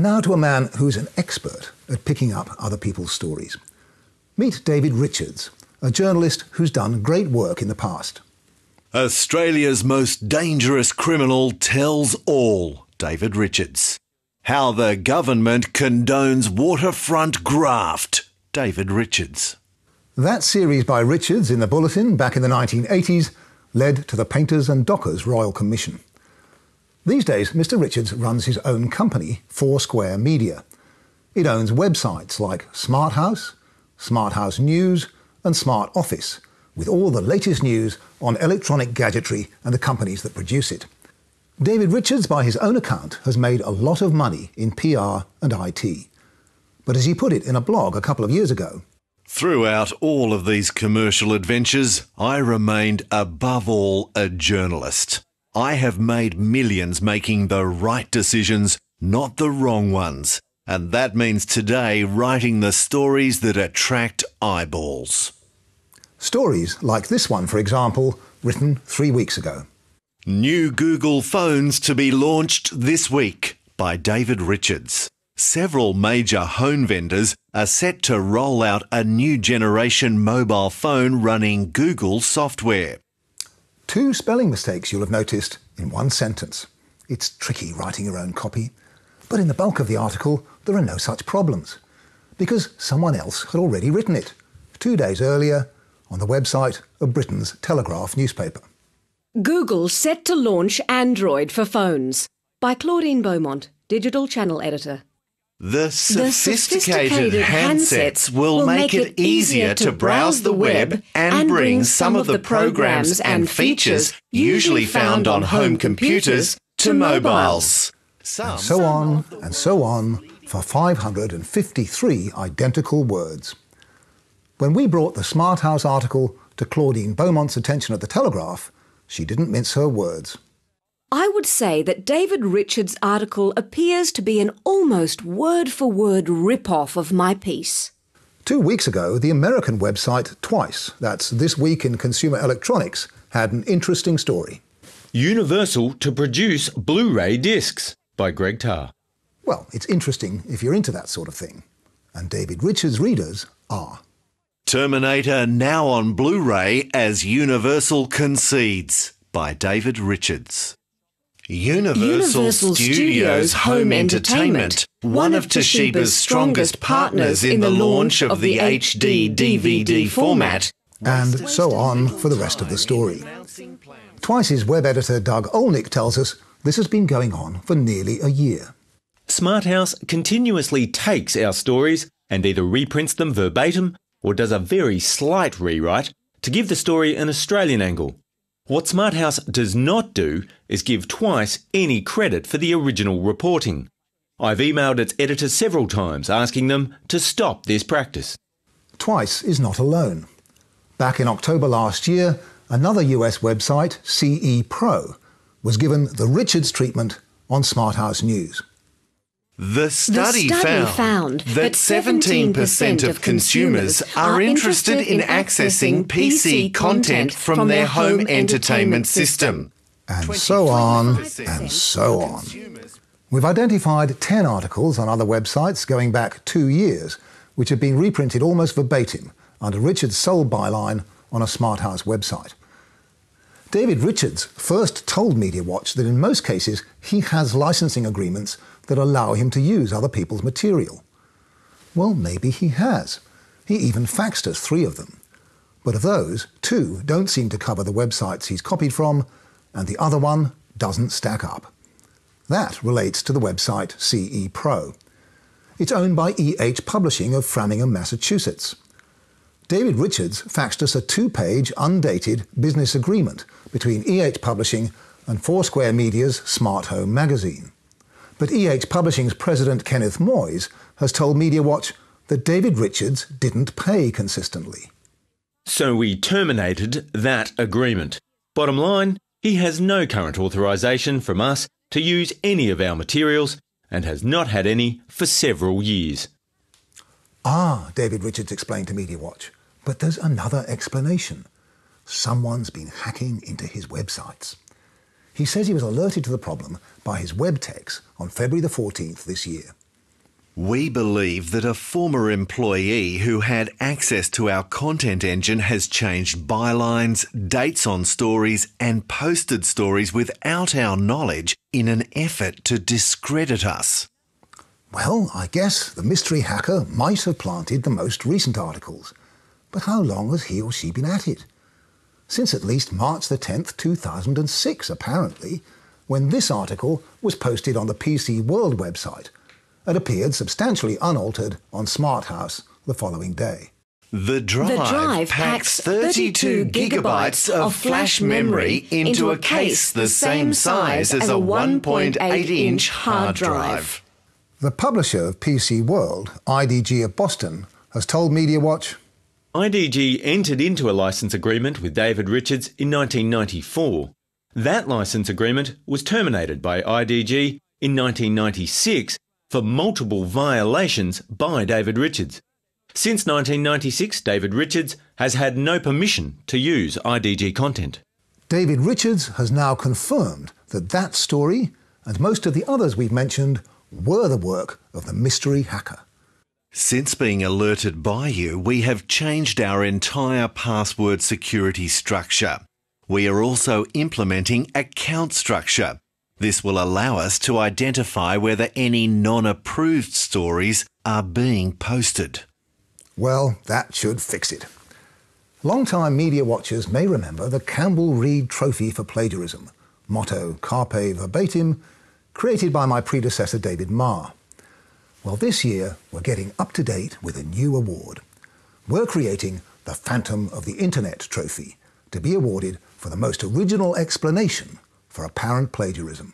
Now to a man who's an expert at picking up other people's stories. Meet David Richards, a journalist who's done great work in the past. Australia's most dangerous criminal tells all, David Richards. How the government condones waterfront graft, David Richards. That series by Richards in the Bulletin back in the 1980s led to the Painters and Dockers Royal Commission. These days, Mr. Richards runs his own company, Foursquare Media. It owns websites like Smart House, Smart House News and Smart Office, with all the latest news on electronic gadgetry and the companies that produce it. David Richards, by his own account, has made a lot of money in PR and IT. But as he put it in a blog a couple of years ago, Throughout all of these commercial adventures, I remained above all a journalist. I have made millions making the right decisions, not the wrong ones. And that means today writing the stories that attract eyeballs. Stories like this one, for example, written 3 weeks ago. New Google phones to be launched this week by David Richards. Several major home vendors are set to roll out a new generation mobile phone running Google software. 2 spelling mistakes you'll have noticed in one sentence. It's tricky writing your own copy, but in the bulk of the article there are no such problems, because someone else had already written it 2 days earlier on the website of Britain's Telegraph newspaper. Google set to launch Android for phones by Claudine Beaumont, Digital Channel Editor. The sophisticated handsets will make it easier to browse the web and bring some of the programs and features usually found on home computers to mobiles. And so on and so on for 553 identical words. When we brought the Smart House article to Claudine Beaumont's attention at the Telegraph, she didn't mince her words. I would say that David Richards' article appears to be an almost word-for-word rip-off of my piece. 2 weeks ago, the American website Twice, that's This Week in Consumer Electronics, had an interesting story. Universal to produce Blu-ray discs by Greg Tarr. Well, it's interesting if you're into that sort of thing. And David Richards' readers are. Terminator now on Blu-ray as Universal concedes by David Richards. Universal Studios Home Entertainment, one of Toshiba's strongest partners in the launch of the HD DVD format. And so on for the rest of the story. Twice's web editor Doug Olnick tells us this has been going on for nearly a year. Smart House continuously takes our stories and either reprints them verbatim or does a very slight rewrite to give the story an Australian angle. What Smart House does not do is give Twice any credit for the original reporting. I've emailed its editor several times asking them to stop this practice. Twice is not alone. Back in October last year, another US website, CE Pro, was given the Richards treatment on Smart House News. The study found that 17% of consumers are interested in accessing PC content from their home entertainment system. And so on and so on. We've identified 10 articles on other websites going back 2 years, which have been reprinted almost verbatim under Richards' sole byline on a Smart House website. David Richards first told MediaWatch that in most cases he has licensing agreements that allow him to use other people's material. Well, maybe he has. He even faxed us 3 of them. But of those, 2 don't seem to cover the websites he's copied from, and the other one doesn't stack up. That relates to the website CE Pro. It's owned by EH Publishing of Framingham, Massachusetts. David Richards faxed us a 2-page, undated business agreement between EH Publishing and Foursquare Media's Smart Home magazine. But EH Publishing's president Kenneth Moyes has told MediaWatch that David Richards didn't pay consistently. So we terminated that agreement. Bottom line, he has no current authorisation from us to use any of our materials and has not had any for several years. Ah, David Richards explained to MediaWatch, but there's another explanation. Someone's been hacking into his websites. He says he was alerted to the problem by his web techs on February the 14th this year. We believe that a former employee who had access to our content engine has changed bylines, dates on stories and posted stories without our knowledge in an effort to discredit us. Well, I guess the mystery hacker might have planted the most recent articles. But how long has he or she been at it? Since at least March the 10th, 2006, apparently, when this article was posted on the PC World website and appeared substantially unaltered on Smart House the following day. The drive packs 32 gigabytes of flash memory into a case the same size as a 1.8-inch hard drive. The publisher of PC World, IDG of Boston, has told MediaWatch, IDG entered into a license agreement with David Richards in 1994. That license agreement was terminated by IDG in 1996 for multiple violations by David Richards. Since 1996, David Richards has had no permission to use IDG content. David Richards has now confirmed that that story and most of the others we've mentioned were the work of the mystery hacker. Since being alerted by you, we have changed our entire password security structure. We are also implementing account structure. This will allow us to identify whether any non-approved stories are being posted. Well, that should fix it. Long-time media watchers may remember the Campbell Reed Trophy for Plagiarism, motto Carpe Verbatim, created by my predecessor David Marr. Well, this year we're getting up to date with a new award. We're creating the Phantom of the Internet Trophy to be awarded for the most original explanation for apparent plagiarism.